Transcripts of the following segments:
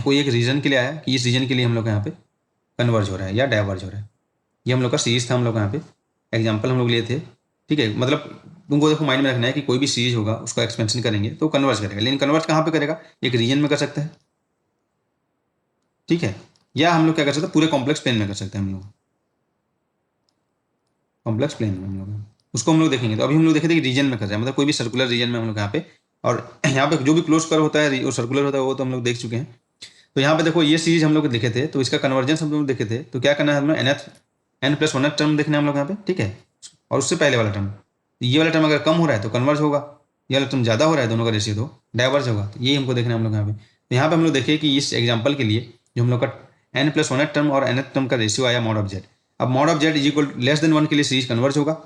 कोई एक रीजन के लिए आया कि इस रीजन के लिए हम लोग यहाँ पे कन्वर्ज हो रहा है या डाइवर्ज हो रहा है। ये हम लोग का सीरीज था, हम लोग यहाँ पे एग्जाम्पल हम लोग लिए थे। ठीक है, मतलब तुमको देखो माइंड में रखना है कि कोई भी सीरीज होगा उसका एक्सपेंशन करेंगे तो कन्वर्ज करेगा, लेकिन कन्वर्ज कहाँ पे करेगा, एक रीजन में कर सकते हैं। ठीक है, या हम लोग क्या कर सकते हैं, पूरे कॉम्प्लेक्स प्लेन में कर सकते हैं। हम लोग कॉम्प्लेक्स प्लेन में हम लोग उसको हम लोग देखेंगे। तो अभी हम लोग देखे थे कि रीजन में कर रहे हैं, मतलब कोई भी सर्कुलर रीजन में हम लोग यहाँ पे, और यहाँ पे जो भी क्लोज कर होता है और सर्कुलर होता है वो तो हम लोग देख चुके हैं। तो यहाँ पे देखो ये सीरीज हम लोग देखे थे, तो इसका कन्वर्जेंस हम लोग देखे थे। तो क्या करना है, हम लोग एन प्लस वन टर्म देखना है हम लोग यहाँ पे। ठीक है, और उससे पहले वाला टर्म, ये वाला टर्म अगर कम हो रहा है तो कन्वर्ज होगा, ये वाला टर्म ज़्यादा हो रहा है, दोनों का रेशियो तो डाइवर्ज होगा। तो ये हमको देखना है हम लोग यहाँ पे। तो यहाँ पे हम लोग देखें कि इस एग्जाम्पल के लिए जो हम लोग का एन प्लस वन टर्म और एन टर्म का रेशियो आया मॉड ऑफ जेड। अब mod of Z is equal less than one के लिए सीरीज कन्वर्ज होगा,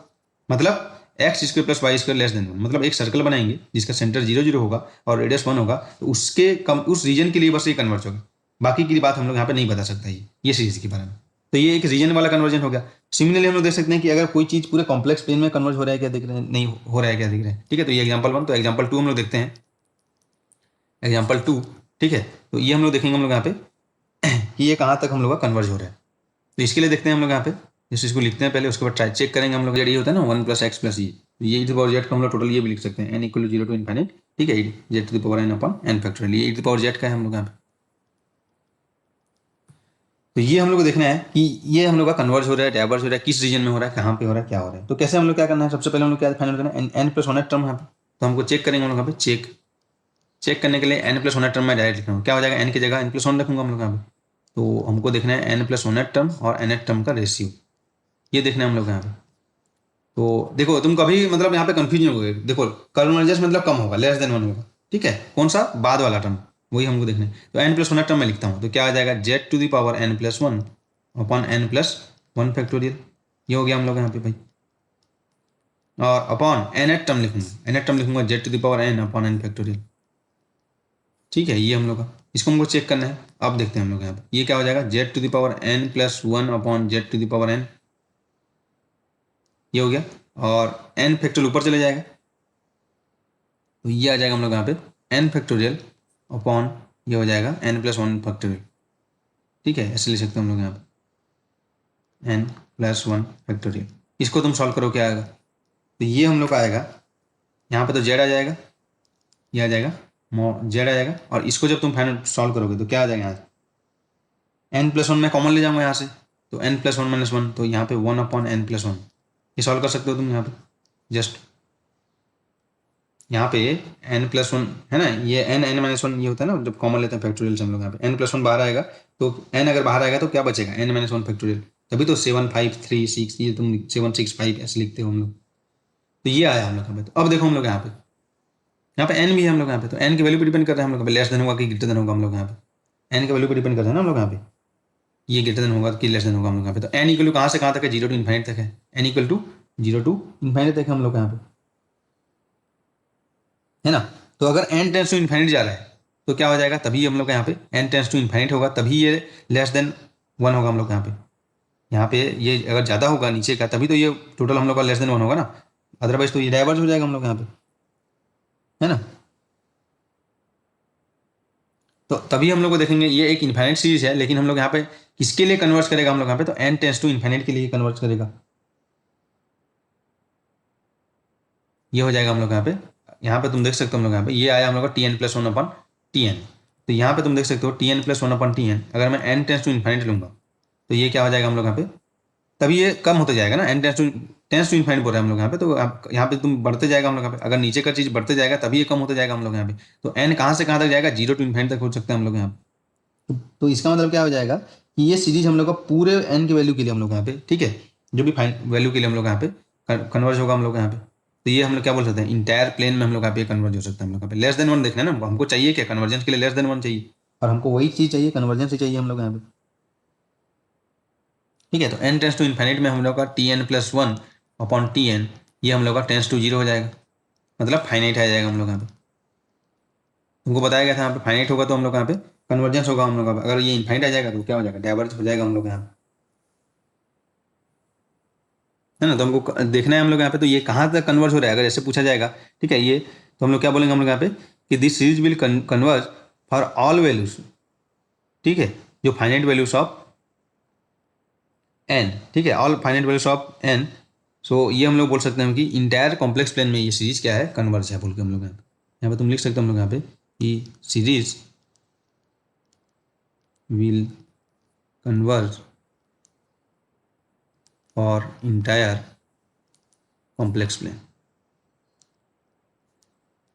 मतलब X square plus Y square less than one, मतलब एक सर्कल बनाएंगे जिसका सेंटर 0 0 होगा और रेडियस 1 होगा, तो उसके कम उस रीजन के लिए बस ये कन्वर्ज होगा। बाकी की बात हम लोग यहाँ पे नहीं बता सकता ये सीरीज के बारे में। तो ये एक रीजन वाला कन्वर्जन हो गया। सिमिलरली हम लोग देख सकते हैं कि अगर कोई चीज़ पूरे कॉम्प्लेक्स प्लेन में कन्वर्ज हो रहा है क्या दिख रहा है, नहीं हो रहा है क्या दिख रहा है। ठीक है, तो ये एग्जाम्पल वन। तो एग्जाम्पल टू हम लोग देखते हैं, एग्जाम्पल टू। ठीक है, तो ये हम लोग देखेंगे हम लोग यहाँ पे कि ये कहाँ तक हम लोग का कन्वर्ज हो रहा है। तो इसके लिए देखते हैं हम लोग यहाँ पे, जैसे इसको लिखते हैं पहले, उसके बाद ट्राई चेक करेंगे हम लोग। जेड ये होता है ना, वन प्लस एक्स प्लस ये ई टू पावर जेड का हम लोग टोटल ये भी लिख सकते हैं, N equal to 0 to infinite. ठीक है, Z to the power N upon N factorial, ये ई टू पावर जेड का है हम लोग यहाँ पे। तो ये हम लोग को देखना है कि ये हम लोग का कन्वर्ज हो रहा है, डाइवर्ज हो रहा है, किस रीजन में हो रहा है, कहाँ पे हो रहा है, क्या हो रहा है। तो कैसे हम लोग क्या करना है, सबसे पहले हम लोग क्या फाइनल करना है, एन प्लस वन टर्म यहाँ पे। तो हमको चेक करेंगे हम लोग यहाँ पे, चेक करने के लिए एन प्लस वन टर्म में डायरेक्ट लिखूँगा, क्या हो जाएगा, एन की जगह एन प्लस वन रखूँगा हम लोग यहाँ पे। तो हमको देखना है एन प्लस वन टर्म और एन टर्म का रेशियो, ये देखना है हम लोग यहाँ पे। तो देखो तुम कभी मतलब यहाँ पे कंफ्यूजन हो गए, देखो कन्वर्जेंस मतलब कम होगा, लेस देन वन होगा। ठीक है, कौन सा बाद वाला टर्म, वही हमको देखना है। तो एन प्लस वन टर्म में लिखता हूँ, तो क्या आ जाएगा, Z to the power N plus one upon N plus one factorial, ये हो गया हम लोग यहाँ पे भाई। और अपॉन एन टर्म लिखूंगा, एन टर्म लिखूंगा Z to the power N upon N factorial. ठीक है, ये हम लोग का, इसको हमको चेक करना है। अब देखते हैं हम लोग यहाँ पे, ये क्या हो जाएगा, Z to the power N plus one upon Z to the power N, ये हो गया। और एन फैक्टोरियल ऊपर चले जाएगा, तो ये आ जाएगा हम लोग यहाँ पे एन फैक्टोरियल अपॉन, ये हो जाएगा एन प्लस वन फैक्टोरियल। ठीक है, ऐसे लिख सकते हैं हम लोग यहाँ पे एन प्लस वन फैक्टोरियल। इसको तुम सॉल्व करो, क्या आएगा, तो ये हम लोग का आएगा यहाँ पे, तो जेड आ जाएगा, ये आ जाएगा जेड आ जाएगा। और इसको जब तुम फाइनल सॉल्व करोगे तो क्या आ जाएगा, यहाँ से एन प्लस वन में कॉमन ले जाऊंगा यहाँ से, तो N plus one minus one, तो यहाँ पे one upon N plus one, ये सॉल्व कर सकते हो तुम यहाँ पे। जस्ट यहाँ पे एन प्लस वन है ना, ये एन एन माइनस वन ये होता है ना, जब कॉमन लेते हैं फैक्टोरियल से हम लोग यहाँ पे एन प्लस वन बाहर आएगा, तो एन अगर बाहर आएगा तो क्या बचेगा, एन माइनस वन फैक्टोरियल। तभी तो 7 5 3 6, ये तुम 7 6 5 ऐसे लिखते हो हम लोग। तो ये आया हम लोग यहाँ पे। तो अब देखो हम लोग यहाँ पे एन भी है हम लोग यहाँ पे, तो एन की वैल्यू पे डिपेंड कर रहा है हम लोग यहाँ पे, लेस देन होगा कि ग्रेटर देन होगा हम लोग यहाँ पे, एन की वैल्यू पे डिपेंड करता है ना हम लोग यहाँ पे, ये ग्रेटर देन होगा कि लेस देन होगा हम लोग यहाँ पे। तो एन इक्वल टू कहाँ से कहाँ तक है, 0 to इन्फाइनाइट तक है, N equal to 0 to infinite तक है हम लोग यहाँ पे, है ना। तो अगर एन टेंस टू इन्फाइनाइट जा रहा है तो क्या हो जाएगा, तभी हम लोग यहाँ पे एन टेंस टू इन्फाइनाइट होगा, तभी ये लेस देन वन होगा हम लोग यहाँ पे। यहाँ पे ये अगर ज़्यादा होगा नीचे का, तभी तो ये टोटल हम लोग का लेस देन वन होगा ना, अदरवाइज तो ये डाइवर्ज हो जाएगा हम लोग यहाँ पे, है ना। तो तभी हम लोग को देखेंगे, ये एक इन्फाइनाइट सीरीज है, लेकिन हम लोग यहाँ पे किसके लिए कन्वर्ट करेगा हम लोग यहाँ पे, तो एन टेंस टू इन्फाइनाइट के लिए कन्वर्ट करेगा, ये हो जाएगा हम लोग यहाँ पे। यहाँ पे तुम देख सकते हो हम लोग यहाँ पे ये आया हम लोग का T N plus one upon T N. तो यहाँ पे तुम देख सकते हो T N plus one upon T N, अगर मैं एन टेंस टू इन्फाइनाइट लूंगा तो ये क्या हो जाएगा हम लोग यहाँ पे, तभी ये कम होते जाएगा ना, एन टेंस टू इन्फाइनाइट बोल रहे हैं हम लोग यहाँ पे। तो यहाँ पे तुम बढ़ते जाएगा हम लोग यहाँ पे, अगर नीचे का चीज़ बढ़ते जाएगा तभी ये कम होते जाएगा हम लोग यहाँ पे। तो एन कहाँ से कहाँ तक जाएगा, 0 to इन्फाइनाइट तक हो सकते हैं हम लोग यहाँ पे। तो इसका मतलब क्या हो जाएगा कि ये सीरीज हम लोग का पूरे एन की वैल्यू के लिए हम लोग यहाँ पे, ठीक है, जो भी फाइन वैल्यू के लिए हम लोग यहाँ पे कन्वर्ज होगा हम लोग यहाँ पे। तो ये हम लोग क्या बोल सकते हैं, इंटायर प्लेन में हम लोग यहाँ पे कन्वर्ज हो सकता है हम लोग यहाँ पे। लेस देन वन देखना है ना हमको चाहिए क्या, कन्वर्जेंस के लिए लेस देन वन चाहिए, और हमको वही चीज़ चाहिए, कन्वर्जेंस ही चाहिए हम लोग यहाँ पे। ठीक है, तो एन टेंस टू इन्फाइनाइट में हम लोग का T N plus one upon T N, ये हम लोग का टेंस टू 0 हो जाएगा, मतलब फाइनाइट आ जाएगा हम लोग यहाँ पे। तुमको बताया गया था यहाँ पे फाइनाइट होगा तो हम लोग यहाँ पे कन्वर्जेंस होगा हम लोग का, अगर ये इन्फाइनाइट आ जाएगा तो क्या हो जाएगा, डाइवर्ज हो जाएगा हम लोग यहाँ पे, है ना। तो हमको देखना है हम लोग यहाँ पे, तो ये कहाँ तक कन्वर्ज हो रहा है, अगर ऐसे पूछा जाएगा, ठीक है, ये तो हम लोग क्या बोलेंगे हम लोग यहाँ पे कि this series will converge for all values, ठीक है, जो फाइनाइट वैल्यूज ऑफ एन, ठीक है, all finite values of n. So ये हम लोग बोल सकते हैं कि इंटायर कॉम्प्लेक्स प्लेन में ये सीरीज क्या है, कन्वर्ज है बोल के हम लोग यहाँ पे तुम लिख सकते हो हम लोग यहाँ पे कि series will converge for entire complex plane.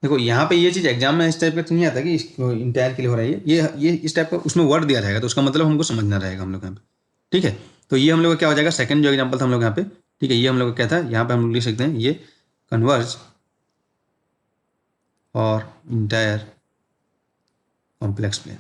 देखो यहाँ पे ये चीज़ एग्जाम में इस टाइप का तो नहीं आता कि इसको इंटायर के लिए हो रहा है, ये इस टाइप का उसमें वर्ड दिया जाएगा तो उसका मतलब हमको समझना रहेगा हम लोग यहाँ पे, ठीक है। तो ये हम लोग का क्या हो जाएगा, सेकंड जो एग्जांपल था हम लोग यहाँ पे, ठीक है, ये हम लोग का क्या था, यहाँ पे हम लोग लिख सकते हैं ये कन्वर्ज और इंटायर कॉम्प्लेक्स प्लेन।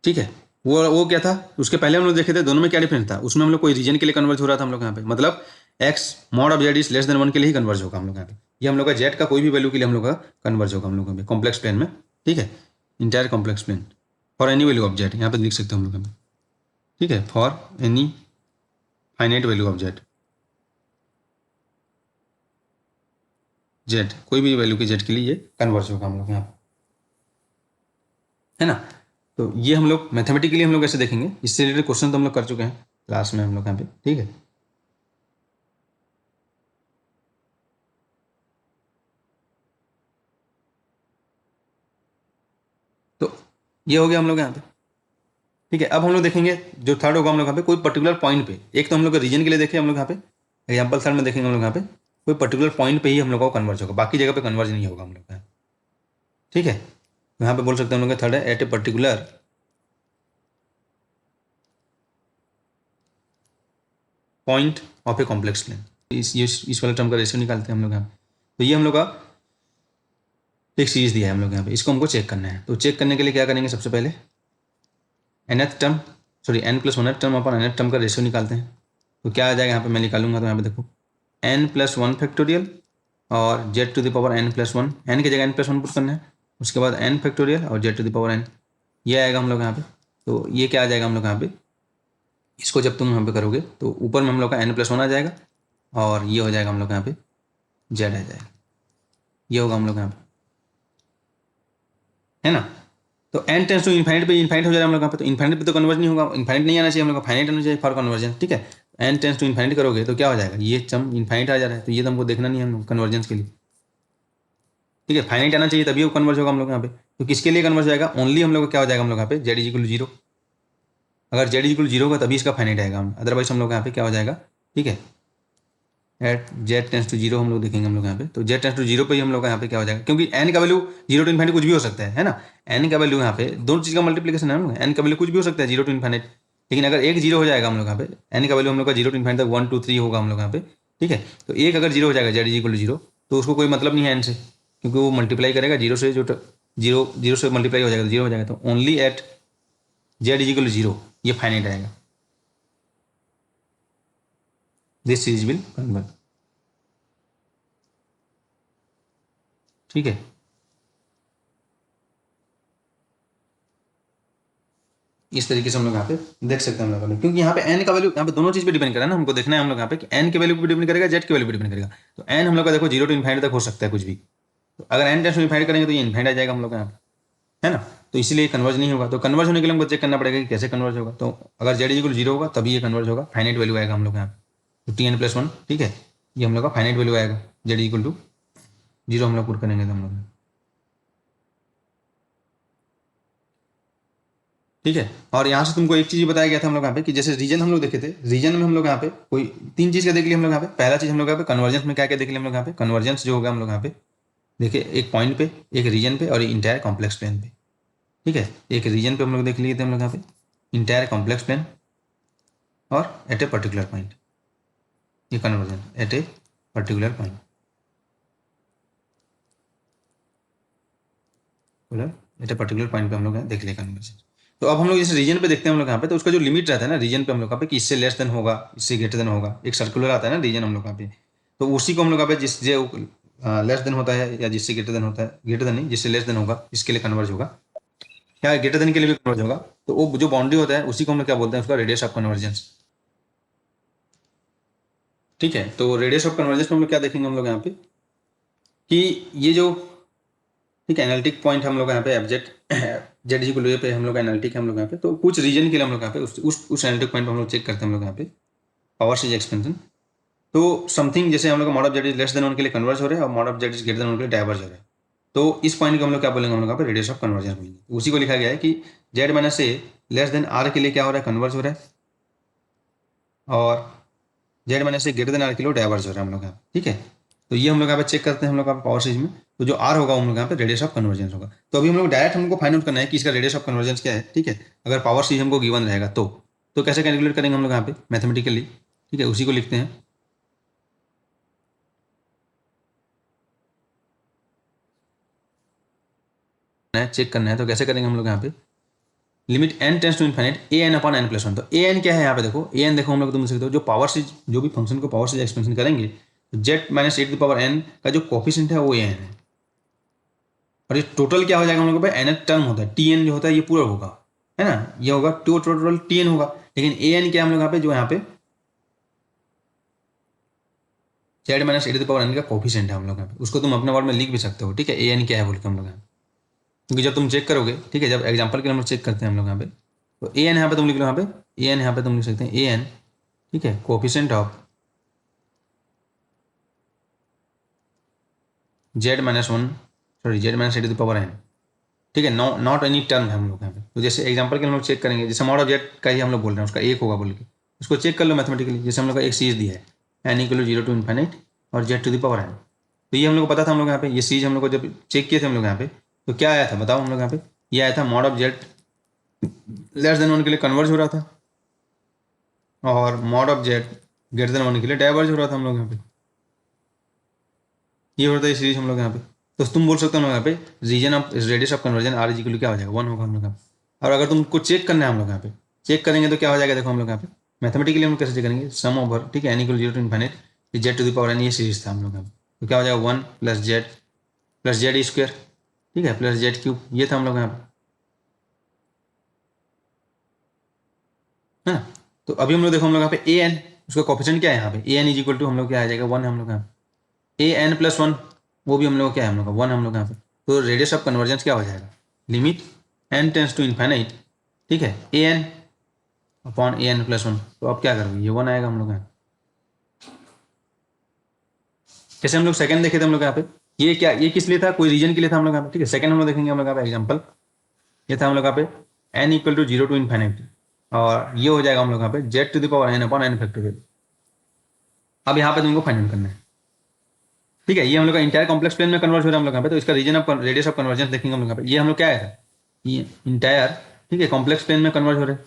ठीक है, वो क्या था, उसके पहले हम लोग देखे थे दोनों में क्या डिफरेंस था, उसमें हम लोग कोई रीजन के लिए कन्वर्ज हो रहा था हम लोग यहाँ पे, मतलब x mod of Z is less then 1 के लिए ही कन्वर्ज होगा हम लोग यहाँ पे। ये हम लोग का जेड का कोई भी वैल्यू के लिए हम लोग का कन्वर्ज होगा हम लोग यहाँ पे कॉम्प्लेक्स प्लेन में, ठीक है, entire complex plane for any value of Z, यहाँ पे लिख सकते हैं हम लोग यहाँ पे, ठीक है, for any finite value of Z, Z कोई भी वैल्यू के जेड के लिए ये कन्वर्ज होगा हम लोग यहाँ पे, है ना। तो ये हम लोग मैथमेटिकली हम लोग ऐसे देखेंगे, इससे रिलेटेड क्वेश्चन तो हम लोग कर चुके हैं क्लास में हम लोग यहाँ पे, ठीक है। तो ये हो गया हम लोग यहाँ पे, ठीक है। अब हम लोग देखेंगे जो थर्ड होगा हम लोग यहाँ पे कोई पर्टिकुलर पॉइंट पे, एक तो हम लोग रीजन के लिए देखे हम लोग यहाँ पे, एग्जाम्पल थर्ड में देखेंगे हम लोग यहाँ पे कोई पर्टिकुलर पॉइंट पे ही हम लोग को कन्वर्ज होगा, बाकी जगह पे कन्वर्ज नहीं होगा हम लोग का, ठीक है। तो यहाँ पे बोल सकते हैं हम लोग थर्ड है at a particular point of a complex plane. इस वाले टर्म का रेशियो निकालते हैं हम लोग यहाँ पे। तो ये हम लोग का एक सीरीज दिया है हम लोग यहाँ पे, इसको हमको चेक करना है। तो चेक करने के लिए क्या करेंगे, सबसे पहले nth term sorry n+1th term अपन nth टर्म का रेशियो निकालते हैं। तो क्या आ जाएगा यहाँ पे, मैं निकालूंगा तो यहाँ पे देखो n+1 फैक्टोरियल और z⁴ n+1, n की जगह n+1 पुट करना है, उसके बाद n फैक्टोरियल और z⁴ n, ये आएगा हम लोग यहाँ पे। तो ये क्या आ जाएगा हम लोग यहाँ पे, इसको जब तुम यहाँ पे करोगे तो ऊपर में हम लोग का n+1 आ जाएगा और ये हो जाएगा हम लोग यहाँ पे z आ जाएगा, ये होगा हम लोग यहाँ पे, है ना। तो n टेंस टू इन्फाइनाइट पे इन्फाइनाइट हो जाएगा हम लोग यहाँ पे, तो इन्फाइनाइट पे तो कन्वर्ज नहीं होगा, इन्फाइनाइट नहीं आना चाहिए हम लोग का, फाइनाइट आना चाहिए फॉर कन्वर्जन, ठीक है। n टेंस टू इन्फाइनाइट करोगे तो क्या हो जाएगा, ये टर्म इन्फाइनाइट आ जा रहा है, तो ये तो हमको देखना नहीं है हम लोग कन्वर्जेंस के लिए, ठीक है। फाइनाइट आना चाहिए तभी वो कन्वर्ज होगा हम लोग यहाँ पे। तो किसके लिए कन्वर्ज हो जाएगा, ओनली हम लोग का क्या हो जाएगा हम लोग यहाँ पे z = 0, अगर z = 0 होगा तभी इसका फाइनाइट आएगा, अदरवाइज हम लोग यहाँ पे क्या हो जाएगा, ठीक है, एट z → 0 हम लोग देखेंगे हम लोग यहाँ पे। तो z → 0 पे ही हम लोग का यहाँ पे क्या हो जाएगा, क्योंकि n का वैल्यू 0 to इन्फाइनाइट कुछ भी हो सकता है ना, n का वैल्यू यहाँ पे दोनों चीज़ का मल्टीप्लीकेशन है ना, n का वैल्यू कुछ भी हो सकता है 0 to इन्फाइनाइट, लेकिन अगर एक जीरो हो जाएगा हम लोग यहाँ पे, n का वैल्यू हम लोग का 0 to इन्फाइनाइट तक 1 2 3 होगा हम लोग यहाँ पे, ठीक है। तो एक अगर जीरो हो जाएगा z = 0 तो उसको कोई मतलब नहीं है n से, क्योंकि वो मल्टीप्लाई करेगा जीरो से, जो जीरो जीरो से मल्टीप्लाई हो जाएगा तो जीरो हो जाएगा, तो ओनली एट z = 0 ये फाइनाइट आएगा, दिस सीरीज विल कन्वर्ज, ठीक है। इस तरीके से हम लोग यहाँ पे देख सकते हैं हम लोग, क्योंकि यहाँ पे n का वैल्यू यहाँ पे दोनों चीज़ पे डिपेंड करेगा ना, हमको देखना है हम लोग यहाँ पे कि n के वैल्यू पे डिपेंड करेगा, z के वैल्यू पे डिपेंड करेगा। तो n हम लोग का देखो 0 to इन्फाइनाइट तक हो सकता है कुछ भी, तो अगर n टेंस टू इन्फाइनाइट करेंगे तो ये इन्फाइनाइट आ जाएगा हम लोग का यहाँ पे, है ना। तो इसीलिए कन्वर्ज नहीं होगा, तो कन्वर्ज होने के लिए हमको चेक करना पड़ेगा कि कैसे कन्वर्ज होगा। तो अगर z = 0 होगा तभी ये कन्वर्ज होगा, फाइनाइट वैल्यू आएगा हम लोग यहाँ पे, तो tn+1, ठीक है, ये हम लोग का फाइनाइट वैल्यू आएगा, z = 0 हम लोग पुट करेंगे तो हम लोग, ठीक है। और यहाँ से तुमको एक चीज़ बताया गया था हम लोग यहाँ पे कि जैसे रीजन हम लोग देखे थे, रीजन में हम लोग यहाँ पे कोई तीन चीज़ का देख लिया हम लोग यहाँ पे। पहला चीज़ हम लोग यहाँ पे कन्वर्जेंस में क्या क्या देख लिया हम लोग यहाँ पे, कन्वर्जेंस जो होगा हम लोग यहाँ पे देखिए एक पॉइंट पे, एक रीजन पे और इंटायर कॉम्प्लेक्स प्लेन पे, ठीक है। एक रीजन पे हम लोग देख लिए थे हम लोग यहाँ पे, इंटायर कॉम्प्लेक्स प्लेन और एट ए पर्टिकुलर पॉइंट, ये convergence at a particular point, at a particular point पे हम लोग देख लिया कन्वर्जन। तो अब हम लोग इस रीजन पे देखते हैं हम लोग यहाँ पे, तो उसका जो लिमिट रहता है ना रीजन पे हम लोग यहाँ पे कि इससे लेस देन होगा, इससे ग्रेटर देन होगा, एक सर्कुलर आता है ना रीजन हम लोग यहाँ पे, तो उसी को हम लोग यहाँ पे जिस जो लेस देन होता है या जिससे ग्रेटर देन होता है, ग्रेटर देन नहीं, जिससे लेस देन होगा इसके लिए कन्वर्ज होगा, क्या ग्रेटर देन के लिए भी कन्वर्ज होगा। तो वो जो बाउंड्री होता है उसी को हम लोग क्या बोलते हैं, उसका रेडियस ऑफ कन्वर्जेंस, ठीक है। तो रेडियस ऑफ कन्वर्जेंस में हम लोग क्या देखेंगे हम लोग यहाँ पे कि ये जो ठीक है। एनालिटिक पॉइंट हम लोग यहाँ पे एफजेड जेड जी को ले पे हम लोग एनालिटिक हम लोग यहाँ पे, तो कुछ रीजन के लिए हम लोग यहाँ पे उस एनालिटिक पॉइंट हम लोग चेक करते हैं हम लोग यहाँ पे पावर सीरीज एक्सपेंशन। तो समथिंग जैसे हम लोग mod of Z is less then 1 के लिए कन्वर्ज हो रहा है और mod of Z is greater than 1 के लिए डाइवर्ज हो रहा है। तो इस पॉइंट को हम लोग क्या बोलेंगे, हम लोग यहाँ पे रेडियस ऑफ कन्वर्जेंस बोलेंगे। उसी को लिखा गया है कि Z minus A less than R के लिए क्या हो रहा है, कन्वर्ज हो रहा है, और Z minus A greater than R के लिए डाइवर्ज हो रहा है हम लोग यहाँ, ठीक है। तो ये हम लोग यहाँ पे चेक करते हैं हम लोग यहाँ पावर सीरीज में। तो जो आर होगा हम लोग यहाँ पे रेडियस ऑफ कन्वर्जेंस होगा। तो अभी हम लोग डायरेक्ट हमको फाइंड आउट करना है कि इसका रेडियस ऑफ कन्वर्जेंस क्या है, ठीक है। अगर पावर सीरीज हमको गिवन रहेगा तो कैसे कैलकुलेट करेंगे हम लोग यहाँ पे मैथमेटिकली, ठीक है। उसी को लिखते हैं। चेक करना है तो कैसे करेंगे हम लोग यहाँ पे, limit N tends to infinite A N upon N plus 1। तो ए एन क्या है यहाँ पे, देखो ए एन देखो हम लोग तुम सकते हो जो पावर सीरीज जो भी फंक्शन को पावर सीरीज एक्सपेंशन करेंगे तो Z minus A to the power N का जो कोफिशिएंट है वो ए एन है, और ये टोटल क्या हो जाएगा हम लोग पे एन टर्म होता है, टी एन जो होता है ये पूरा होगा, है ना, ये होगा टोटल टी एन होगा। लेकिन ए एन क्या हम लोग यहाँ पे जो यहाँ पे Z minus A to the power N का कोफिशिएंट है हम लोग यहाँ पे, उसको तुम अपने वर्ड में लिख भी सकते हो, ठीक है। ए एन क्या है बोल के हम लोग यहाँ, क्योंकि जब तुम चेक करोगे, ठीक है, जब एग्जाम्पल के लिए हम लोग चेक करते हैं हम लोग यहाँ पे, तो ए एन यहाँ पे तुम लिख लो, यहाँ पे ए एन यहाँ पे तुम लिख सकते हैं ए एन, ठीक है, coefficient of Z minus 1 sorry Z minus A to the power N, ठीक है। नॉट एनी टर्म है हम लोग यहाँ पे। तो जैसे एग्जांपल के लिए हम लोग चेक करेंगे, जैसे मॉड ऑफ जेड का ही हम लोग बोल रहे हैं उसका एक होगा बोल के, उसको चेक कर लो मैथमेटिकली। जैसे हम लोग का एक सीरीज दिया है N equal to 0 to infinite और z to the power n, तो ये हम लोग को पता था हम लोग यहाँ पे, ये सीरीज हम लोग को जब चेक किए थे हम लोग यहाँ पे, तो क्या आया था बताओ हम लोग यहाँ पे, ये आया था mod of Z less than 1 के लिए कन्वर्ज हो रहा था और mod of Z greater than 1 के लिए डाइवर्ज हो रहा था हम लोग यहाँ पे, ये होता है सीरीज हम लोग यहाँ पे। तो तुम बोल सकते हो हम लोग यहाँ पे region of radius of convergence R is equal to क्या हो जाएगा 1 होगा हम लोग यहाँ पे। और अगर तुमको चेक करना है हम लोग यहाँ पे, चेक करेंगे तो क्या हो जाएगा, देखो हम लोग यहाँ पे मैथमेटिकली हम लोग कैसे चेक करेंगे, सम ओवर, ठीक है, N equal 0 to infinite Z to the power N, ये सीरीज था हम लोग यहाँ पे। तो क्या हो जाएगा 1 प्लस जेड स्क्वायर, ठीक है, प्लस जेड क्यूब, ये था हम लोग यहाँ पे, है ना। तो अभी हम लोग देखो हम लोग यहाँ पे ए एन, उसका कोफिशिएंट क्या है यहाँ पे, A N is equal to हम लोग क्या आ जाएगा 1 है हम लोग यहाँ पे, ए एन प्लस 1 वो भी हम लोग क्या है हम लोग का 1 हम लोग यहाँ पे। तो रेडियस ऑफ कन्वर्जेंस क्या हो जाएगा, limit N tends to infinite, ठीक है, A N upon A N plus 1। तो अब क्या करोगे, ये 1 आएगा हम लोग यहाँ। जैसे हम लोग सेकंड देखे थे हम लोग यहाँ पे, ये क्या, ये किस लिए था, कोई रीजन के लिए था हम लोग यहाँ पे, ठीक है। सेकंड हम लोग देखेंगे हम लोग यहाँ पे एग्जाम्पल, ये था हम लोग यहाँ पे N equal to 0 to infinite, और ये हो जाएगा हम लोग यहाँ पे Z to the power N upon N factorial. अब यहाँ पे तुमको फाइंड करना है, ठीक है। ये हम लोग का इंटायर कॉम्प्लेक्स प्लेन में कन्वर्ज हो रहा है हम लोग यहाँ पे, तो इसका region of radius of convergence देखेंगे हम लोग यहाँ पे। ये हम लोग क्या आया था, ये इंटायर, ठीक है, कॉम्प्लेक्स प्लेन में कन्वर्ज हो रहे हैं।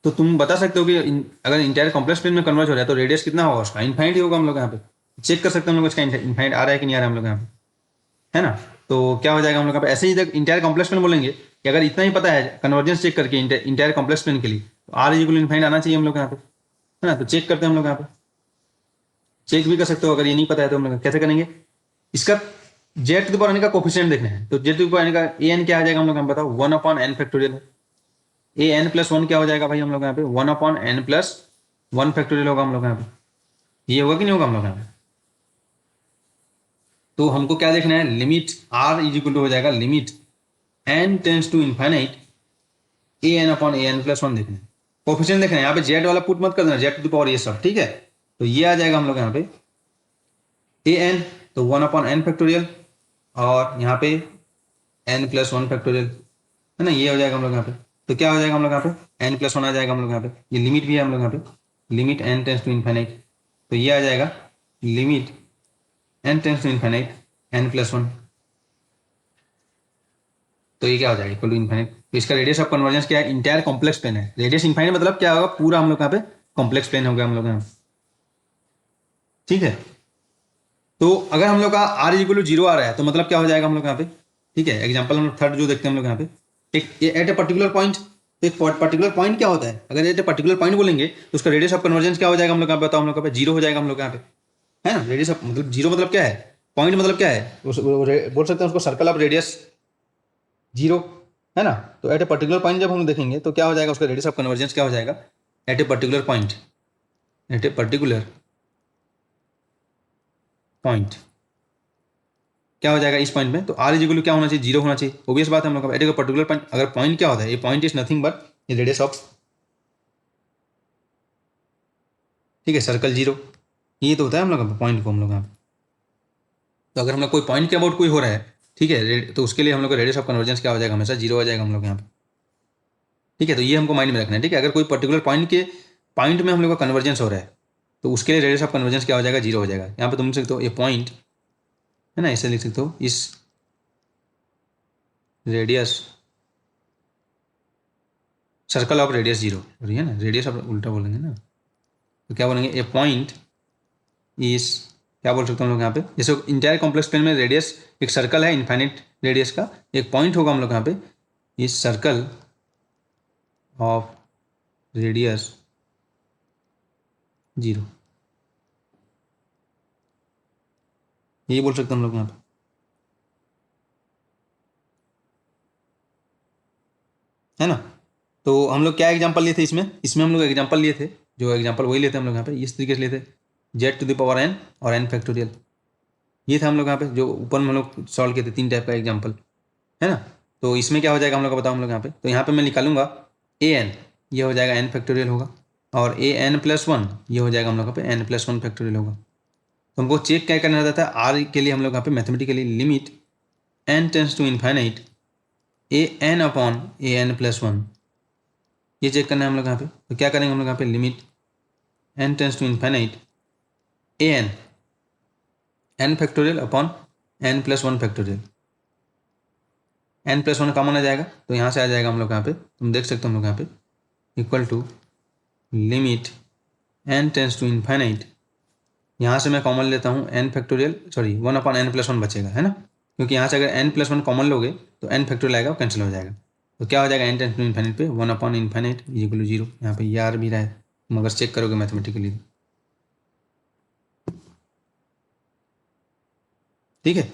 तो तुम बता सकते हो कि अगर इंटायर कॉम्प्लेक्स प्लेन में कन्वर्ज हो रहा है तो रेडियस कितना होगा उसका, इनफाइनाइट ही होगा हम लोग यहाँ पे। चेक कर सकते हैं हम लोग इसका इनफाइनाइट आ रहा है कि नहीं आ रहा है हम लोग यहाँ पे, है ना। तो क्या हो जाएगा हम लोग यहाँ पे, ऐसे ही इंटायर कॉम्प्लेक्स प्लेन बोलेंगे कि अगर इतना ही पता है कन्वर्जेंस चेक करके इंटायर कॉम्प्लेक्स प्लेन के लिए, तो आर इक्वल इनफाइनाइट आना चाहिए हम लोग यहाँ पे, है ना। तो चेक करते हैं हम लोग यहाँ पे, चेक भी कर सकते हो। अगर ये नहीं पता है तो हम लोग कैसे करेंगे, इसका Z to the power N का कोफिशिएंट देखना है। तो Z to the power N का ए एन क्या आ जाएगा हम लोग, हम बताओ 1 अपॉन एन फैक्टोरियल है। ए एन प्लस 1 क्या हो जाएगा भाई हम लोग यहाँ पे 1 अपॉन एन प्लस 1 फैक्टोरियल होगा हम लोग यहाँ पे। ये होगा कि नहीं होगा हम लोग यहाँ पे। तो हमको क्या देखना है, limit R is equal to हो जाएगा limit N tends to infinite A N upon A N plus 1 देखना है। कोफिशिएंट देखना है, यहाँ पे जेड वाला पुट मत कर देना, जेड टू द पावर ये सब, ठीक है। तो ये आ जाएगा हम लोग यहाँ पे ए एन, तो 1 अपॉन एन फैक्टोरियल, और यहाँ पे एन प्लस 1 फैक्टोरियल, है ना, ये हो जाएगा हम लोग यहाँ पे। तो क्या हो जाएगा हम लोग यहाँ पे एन प्लस 1 आ जाएगा हम लोग यहाँ पे, ये लिमिट भी है हम लोग यहाँ पे, limit N tends to infinite, तो ये आ जाएगा limit N tends to infinite N plus 1। तो ये क्या हो जाएगा इक्वल टू इन्फाइनाइट। तो इसका रेडियस ऑफ कन्वर्जेंस क्या है, इंटायर कॉम्प्लेक्स प्लेन है। रेडियस इन्फाइनाइट मतलब क्या होगा, पूरा हम लोग यहाँ पे कॉम्प्लेक्स प्लेन हो गया हम लोग यहाँ, ठीक है। तो अगर हम लोग का आर इक्वल टू 0 आ रहा है तो मतलब क्या हो जाएगा हम लोग यहाँ पे, ठीक है। एग्जाम्पल हम लोग थर्ड जो देखते हैं हम लोग यहाँ पे, एक एट ए पर्टिकुलर पॉइंट, तो एक पर्टिकुलर पॉइंट क्या होता है, अगर एट ए पर्टिकुलर पॉइंट बोलेंगे तो उसका रेडियस ऑफ कन्वर्जेंस क्या हो जाएगा हम लोग यहाँ पे, बताओ हम लोग यहाँ पे 0 हो जाएगा हम लोग यहाँ पे, है ना। रेडियस ऑफ मतलब 0 मतलब क्या है, पॉइंट मतलब क्या है, बोल सकते हैं उसको सर्कल ऑफ रेडियस 0, है ना। तो एट ए पर्टिकुलर पॉइंट जब हम देखेंगे तो क्या हो जाएगा उसका रेडियस ऑफ कन्वर्जेंस क्या हो जाएगा, at a particular point, at a particular point, क्या हो जाएगा इस पॉइंट में, तो आर इज इक्वल क्या होना चाहिए, 0 होना चाहिए। ओबियस बात है हम लोग का, एक पर्टिकुलर पॉइंट, अगर पॉइंट क्या होता है, ये point is nothing but radius of, ठीक है, सर्कल 0, ये तो होता है हम लोग का पॉइंट को हम लोग यहाँ पे। तो अगर हम लोग कोई पॉइंट के अबाउट कोई हो रहा है, ठीक है, तो उसके लिए हम लोग का रेडियस ऑफ कन्वर्जेंस क्या हो जाएगा, हमेशा 0 आ जाएगा हम लोग यहाँ पे, ठीक है। तो ये हमको माइंड में रखना है, ठीक है। अगर कोई पर्टिकुलर पॉइंट में हम लोग का कन्वर्जेंस हो रहा है, तो उसके लिए रेडियस ऑफ कन्वर्जेंस क्या हो जाएगा, 0 हो जाएगा। यहाँ पे तुम लिख सकते हो ये पॉइंट है ना, ऐसे लिख सकते हो, इस रेडियस सर्कल ऑफ रेडियस 0, है ना, रेडियस ऑफ उल्टा बोलेंगे ना, तो क्या बोलेंगे, ए पॉइंट इस, क्या बोल सकते हैं हम लोग यहाँ पे, जैसे इंटायर कॉम्प्लेक्स प्लेन में रेडियस एक सर्कल है इनफाइनाइट रेडियस का, एक पॉइंट होगा हम लोग यहाँ पे, इस सर्कल ऑफ रेडियस 0, ये बोल सकते हैं हम लोग यहाँ पे, है ना। तो हम लोग क्या एग्जांपल लिए थे इसमें हम लोग एग्जांपल लिए थे, जो एग्जांपल वही लेते हैं हम लोग यहाँ पे, इस तरीके से लेते Z to the power N और एन फैक्टोरियल, ये था हम लोग यहाँ पे जो ऊपर में हम लोग सॉल्व किए थे, 3 टाइप का एग्जांपल, है ना। तो इसमें क्या हो जाएगा हम लोग का बताओ, हम लोग यहाँ पे, तो यहाँ पे मैं निकालूंगा ए एन, ये हो जाएगा एन फैक्टोरियल होगा, और ए एन प्लस 1 ये हो जाएगा हम लोग यहाँ पे एन प्लस 1 फैक्टोरियल होगा। तो हमको चेक क्या करना रहता था, आर के लिए हम लोग यहाँ पे mathematically limit N tends to infinite A N upon A N plus 1, ये चेक करना है हम लोग यहाँ पे। तो क्या करेंगे हम लोग यहाँ पे, limit N tends to infinite A n factorial upon N plus 1 factorial, n plus 1 common आ जाएगा, तो यहाँ से आ जाएगा हम लोग यहाँ पे, तुम देख सकते हो हम लोग यहाँ पे, equal to limit N tends to infinite, यहाँ से मैं कॉमन लेता हूँ N factorial, sorry 1 upon N plus 1 बचेगा, है ना, क्योंकि यहाँ से अगर एन प्लस 1 कॉमन लोगे तो एन फैक्टोरियल आएगा, वो कैंसिल हो जाएगा। तो क्या हो जाएगा, एन टेंस टू इन्फाइनाइट पे 1 अपॉन इन्फाइनाइट इक्वल टू 0, यहाँ पे ये आर भी रहा है, तुम अगर चेक करोगे मैथमेटिकली, ठीक है।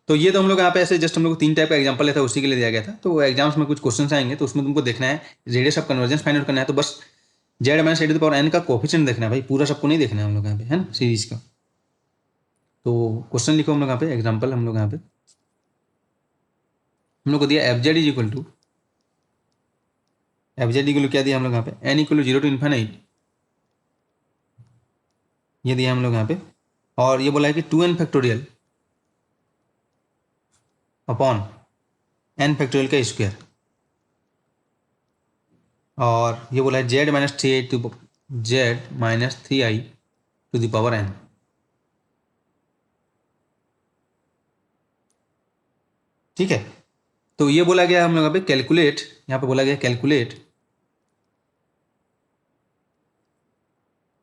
तो ये तो हम लोग यहाँ पे ऐसे जस्ट हम लोग 3 टाइप का एग्जांपल लेता है, उसी के लिए दिया गया था। तो एग्जाम्स में कुछ क्वेश्चंस आएंगे, तो उसमें तुमको देखना है radius of convergence find out करना है, तो बस जेड माइनस एड पावर एन का कोफिशिएंट देखना है भाई, पूरा सबको नहीं देखना है हम लोग यहाँ पे, है ना, सीरीज का। तो क्वेश्चन लिखो हम लोग यहाँ पे, एग्जाम्पल हम लोग यहाँ पे, हम लोग को दिया एफ जेड इक्वल क्या दिया हम लोग यहाँ पे, एन इक्वल 0 टू इन्फाइनाइट, ये दिया हम लोग यहाँ पे, और ये बोला है कि 2n factorial upon N factorial का स्क्वायर, और ये बोला है Z minus 3i to the power n, ठीक है। तो ये बोला गया हम लोग यहाँ पे कैलकुलेट, यहाँ पे बोला गया कैलकुलेट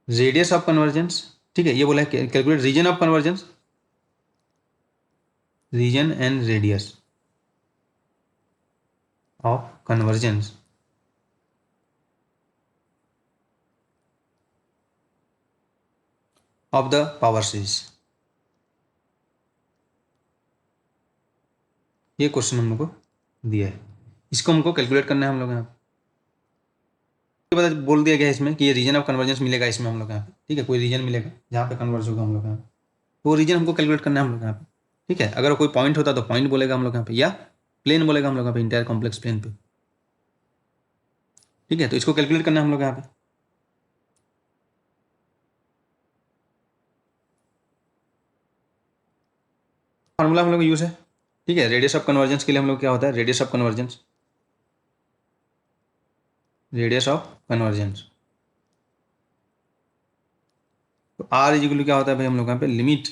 रेडियस ऑफ कन्वर्जेंस, ठीक है, ये बोला है calculate region of convergence, region and radius of convergence of the power series, ये क्वेश्चन हम लोग को दिया है, इसको हमको कैलकुलेट करना है हम लोग यहाँ पे। पता बोल दिया गया है इसमें कि ये रीजन ऑफ कन्वर्जेंस मिलेगा इसमें हम लोग यहाँ पे, ठीक है, कोई रीजन मिलेगा जहाँ पे कन्वर्ज होगा हम लोग यहाँ पे, वो रीजन हमको कैलकुलेट करना है हम लोग यहाँ पे, ठीक है। अगर कोई पॉइंट होता तो पॉइंट बोलेगा हम लोग यहाँ पे, या प्लेन बोलेगा हम लोग यहाँ पे, इंटायर कॉम्प्लेक्स प्लेन पे, ठीक है। तो इसको कैलकुलेट करना है हम लोग यहाँ पे। फार्मूला हम लोग यूज है, ठीक है, रेडियस ऑफ कन्वर्जेंस के लिए हम लोग क्या होता है, radius of convergence, radius of convergence, तो आर इज इक्वल क्या होता है भाई हम लोग यहाँ पे, limit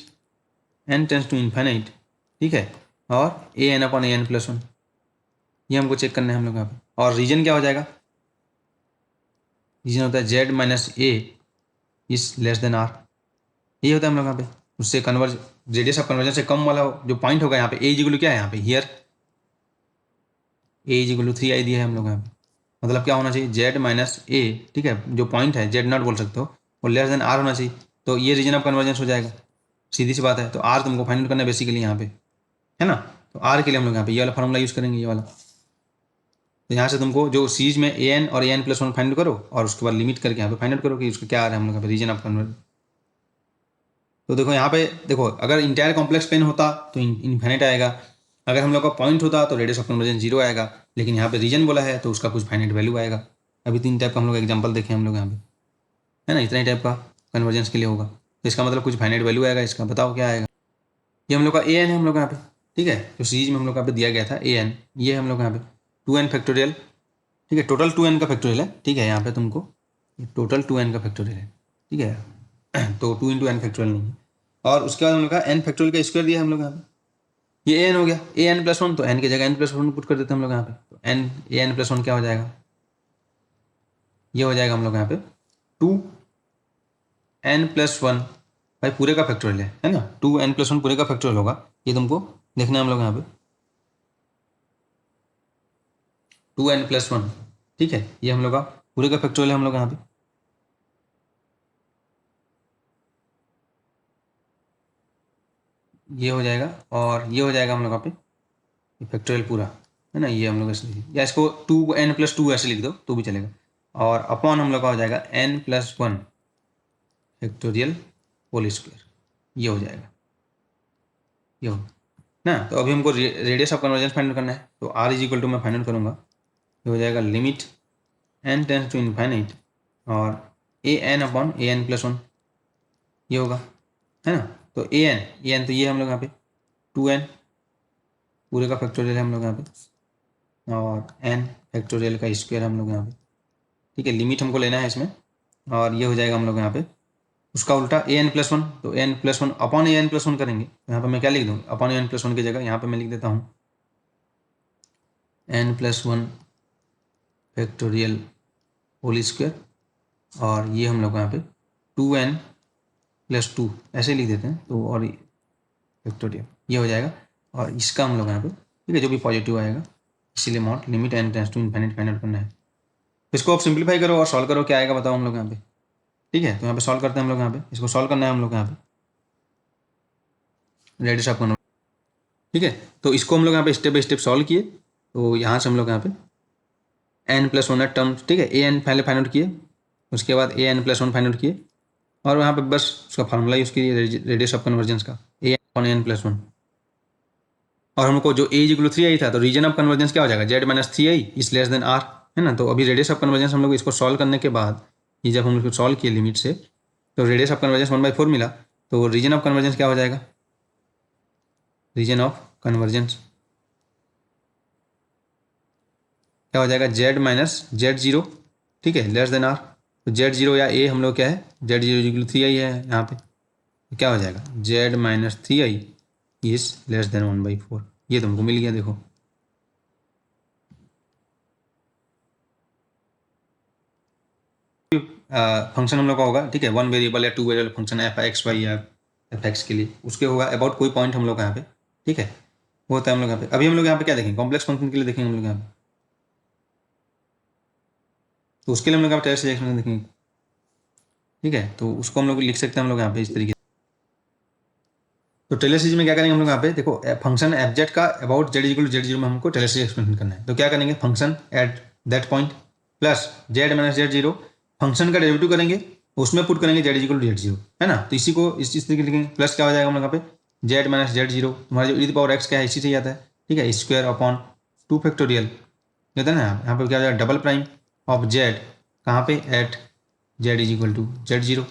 N tends to infinite, ठीक है, और A N upon A N plus 1, ये हमको चेक करना है हम लोग यहाँ पे। और रीजन क्या हो जाएगा, रीजन होता है Z minus A is less than R, ये होता है हम लोग यहाँ पे, उससे कन्वर्ज रेडियस ऑफ कन्वर्जन से कम वाला जो पॉइंट होगा यहाँ पे, ए इज इक्वल क्या है यहाँ पे, here A is equal to 3i दिया है हम लोग यहाँ पे, मतलब क्या होना चाहिए, जेड माइनस ए, ठीक है, जो पॉइंट है जेड नॉट बोल सकते हो, वो लेस देन आर होना चाहिए, तो ये रीजन ऑफ कन्वर्जेंस हो जाएगा, सीधी सी बात है। तो आर तुमको फाइंड करना है बेसिकली यहाँ पे, है ना। तो आर के लिए हम लोग यहाँ पे ये वाला फॉर्मूला यूज़ करेंगे, ये वाला। तो यहाँ से तुमको जो सीरीज में ए एन और ए एन प्लस 1 फाइंड करो, और उसके बाद लिमिट करके यहाँ पे फाइंड आउट करो कि उसका क्या आ रहा है हम लोग यहाँ पे, रीजन ऑफ कन्वर्जेंस, तो देखो यहाँ पे देखो, अगर इंटायर कॉम्प्लेक्स प्लेन होता तो इन्फिनिट आएगा, अगर हम लोग का पॉइंट होता तो रेडियस ऑफ कन्वर्जेंस 0 आएगा, लेकिन यहाँ पे रीजन बोला है तो उसका कुछ फाइनाइट वैल्यू आएगा। अभी 3 टाइप का हम लोग एग्जाम्पल देखें हम लोग यहाँ पे, है ना, इतना ही टाइप का कन्वर्जेंस के लिए होगा, तो इसका मतलब कुछ फाइनाइट वैल्यू आएगा। इसका बताओ क्या आएगा। ये हम लोग का ए एन है हम लोग यहाँ पे, ठीक है, जो सीरीज में हम लोग यहाँ पे दिया गया था ए एन, ये हम लोग यहाँ पे 2n फैक्टोरियल, ठीक है, टोटल 2n का फैक्टोरियल है, ठीक है, यहाँ पे तुमको टोटल 2n का फैक्टोरियल है, ठीक है। तो 2 इंटू एन फैक्टोरियल नहीं है। और उसके बाद हम लोग का एन फैक्टोरियल का स्क्वायर दिया है हम लोग यहाँ पे, ये एन हो गया, ए एन प्लस वन, तो एन की जगह एन प्लस वन पुट कर देते हैं हम लोग यहाँ पे, तो N A N plus one क्या हो जाएगा, ये हो जाएगा हम लोग यहाँ पे 2n+1, भाई पूरे का फैक्टोरियल है ना, 2n+1 पूरे का फैक्टोरियल होगा, ये तुमको देखना है हम लोग यहाँ पे 2n+1, ठीक है, ये हम लोग का पूरे का फैक्टोरियल है हम लोग यहाँ पे, ये हो जाएगा, और ये हो जाएगा हम लोग यहाँ पे फैक्टोरियल पूरा, है ना, ये हम लोग ऐसे या इसको 2n+2 ऐसे लिख दो तो भी चलेगा, और अपॉन हम लोग का हो जाएगा n+1 फैक्टोरियल होल स्क्वायर, ये हो जाएगा, ये हो ना। तो अभी हमको रेडियस ऑफ कन्वर्जेंस फाइंड करना है, तो r इज इक्वल टू मैं फाइंड करूँगा, ये हो जाएगा limit n tends to infinite और A N upon A N plus one, ये होगा, है ना। तो ए एन तो ये हम लोग यहाँ पे 2n पूरे का फैक्टोरियल है हम लोग यहाँ पे, और n फैक्टोरियल का स्क्वायर हम लोग यहाँ पे, ठीक है, लिमिट हमको लेना है इसमें, और ये हो जाएगा हम लोग यहाँ पे उसका उल्टा ए एन प्लस वन, तो ए N plus one upon A N plus one करेंगे, तो यहाँ पर मैं क्या लिख दूँ, upon A N plus one की जगह यहाँ पर मैं लिख देता हूँ n+1 फैक्टोरियल होल स्क्वायर, और ये हम लोग यहाँ पे 2n+2 ऐसे लिख देते हैं, तो और फैक्टोरियल ये हो जाएगा, और इसका हम लोग यहाँ पे, ठीक है, जो भी पॉजिटिव आएगा, इसीलिए mod limit n tends to infinite find out करना है। तो इसको आप सिंप्लीफाई करो और सॉल्व करो, क्या आएगा बताओ हम लोग यहाँ पे, ठीक है। तो यहाँ पे सॉल्व करते हैं हम लोग यहाँ पे, इसको सॉल्व करना है हम लोग यहाँ पे रेडियस ऑफ कन्वर्जेंस, ठीक है। तो इसको हम लोग यहाँ पे स्टेप बाई स्टेप सॉल्व किए, तो यहाँ से हम लोग यहाँ पे n+1 टर्म, ठीक है, ए एन पहले फाइंड आउट किए, उसके बाद ए n+1 फाइंड आउट किए, और वहाँ पे बस उसका फार्मूला यूज़ किए रेडियस ऑफ कन्वर्जेंस का ए अपॉन n+1, और हमको जो ए इक्वल 3i था, तो रीजन ऑफ कन्वर्जेंस क्या हो जाएगा, z-3i is less then r, है ना। तो अभी रेडियस ऑफ कन्वर्जेंस हम लोग इसको सॉल्व करने के बाद, ये जब हम लोग सॉल्व किए लिमिट से, तो रेडियस ऑफ कन्वर्जेंस 1/4 मिला, तो रीजन ऑफ कन्वर्जेंस क्या हो जाएगा, रीजन ऑफ कन्वर्जेंस क्या हो जाएगा, z-z0, ठीक है, लेस देन r, तो z0 या a हम लोग क्या है, z0 3i है यहाँ पे, तो क्या हो जाएगा z-3i इज लेस देन 1/4, ये तुमको मिल गया। देखो फंक्शन हम लोग का होगा, ठीक है, 1 वेरिएबल या 2 variable function F X Y या एफ एक्स के लिए, उसके होगा अबाउट कोई पॉइंट हम लोग का यहाँ पे, ठीक है, वो होता है हम लोग यहाँ पे। अभी हम लोग यहाँ पे क्या देखेंगे, कॉम्प्लेक्स फंक्शन के लिए देखेंगे हम लोग यहाँ पे, तो उसके लिए हम लोग यहाँ पे टेलर सीरीज एक्सपेंशन देखेंगे, ठीक है, तो उसको हम लोग लिख सकते हैं हम लोग यहाँ पे इस तरीके से। तो टेलर सीरीज में क्या करेंगे हम लोग यहाँ पे, देखो फंक्शन एफ जेड का about Z equal Z zero में हमको टेलर सीरीज एक्सपेंशन करना है, तो क्या करेंगे, function at that point plus z-z0, function का डेरिवेटिव करेंगे, उसमें पुट करेंगे जेड इक्वल जेड जीरो, है ना। तो इसी को इस तरीके लिखेंगे, प्लस क्या हो जाएगा हम लोग यहाँ पे z-z0, तुम्हारा जो e पावर x क्या है इसी से ही आता है, ठीक है, स्क्वायर अपॉन 2 फैक्टोरियल, कहते हैं ना, यहाँ पे क्या हो जाएगा डबल प्राइम ऑफ जेड, कहाँ पे at Z is equal to Z zero,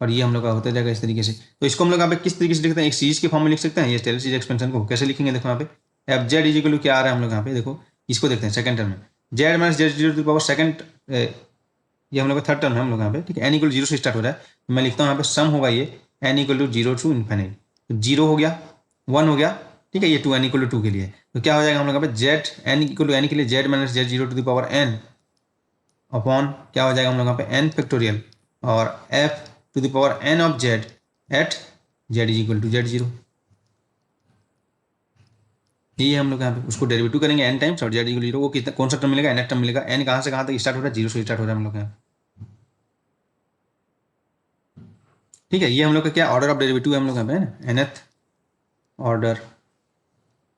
और ये हम लोग का होता जाएगा इस तरीके से। तो इसको हम लोग यहाँ पे किस तरीके से लिखते हैं, एक सीरीज के फॉर्म में लिख सकते हैं, ये टेलर सीरीज एक्सपेंशन को कैसे लिखेंगे, देखो यहाँ पे F Z is equal to क्या आ रहा है हम लोग यहाँ पे, देखो इसको देखते हैं सेकंड टर्म में, z-z0 सेकंड, ये हम लोग का थर्ड टर्म है हम लोग यहाँ पे, ठीक है, n इक्वल जीरो से स्टार्ट हो रहा है, तो मैं लिखता हूँ यहाँ पे सम होगा ये n equal to zero to infinite, तो जीरो हो गया, वन हो गया, ठीक है, ये 2 n इक्वल टू 2 के लिए, तो क्या हो जाएगा हम लोग यहाँ पे Z n equal to n के लिए z-z0 to the power n upon क्या हो जाएगा हम लोग यहाँ पे n फैक्टोरियल और f to the power n of z at z is equal to Z zero, ये हम लोग यहाँ पे उसको डेरिवेटिव करेंगे n टाइम्स और z इक्वल जीरो, वो कितना कौन सा टर्म मिलेगा, n टर्म मिलेगा, n कहाँ से कहाँ तक स्टार्ट हो रहा है, जीरो से स्टार्ट हो रहा है हम लोग यहाँ, ठीक है। ये हम लोग का क्या ऑर्डर ऑफ डेरिवेटिव है हम लोग यहाँ पे, है ना, nth ऑर्डर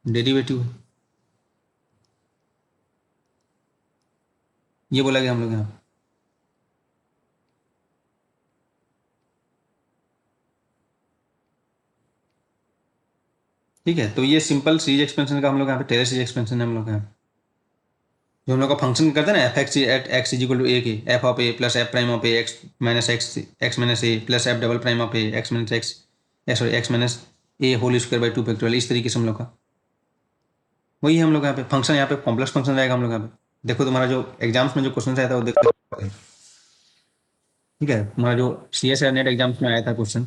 डेरिवेटिव, ये बोला गया हम लोग यहाँ। ठीक है, तो ये सिंपल सीरीज एक्सपेंशन का हम लोग यहाँ पे टेलर सीरीज एक्सपेंशन है हम लोग यहाँ पे। जो हम लोग का फंक्शन करते हैं ना f x at x is equal to a के f of a plus f prime of a x minus x minus a plus f double prime of a x minus x sorry x minus a whole square by 2 factorial, इस तरीके से हम लोग का वही है हम लोग यहाँ पे फंक्शन, यहाँ पे कॉम्प्लेक्स फंक्शन रहेगा हम लोग यहाँ पे। देखो तुम्हारा जो एग्जाम्स में जो क्वेश्चन आया था वो देखो, ठीक है, तुम्हारा जो सी एस नेट एग्जाम्स में आया था क्वेश्चन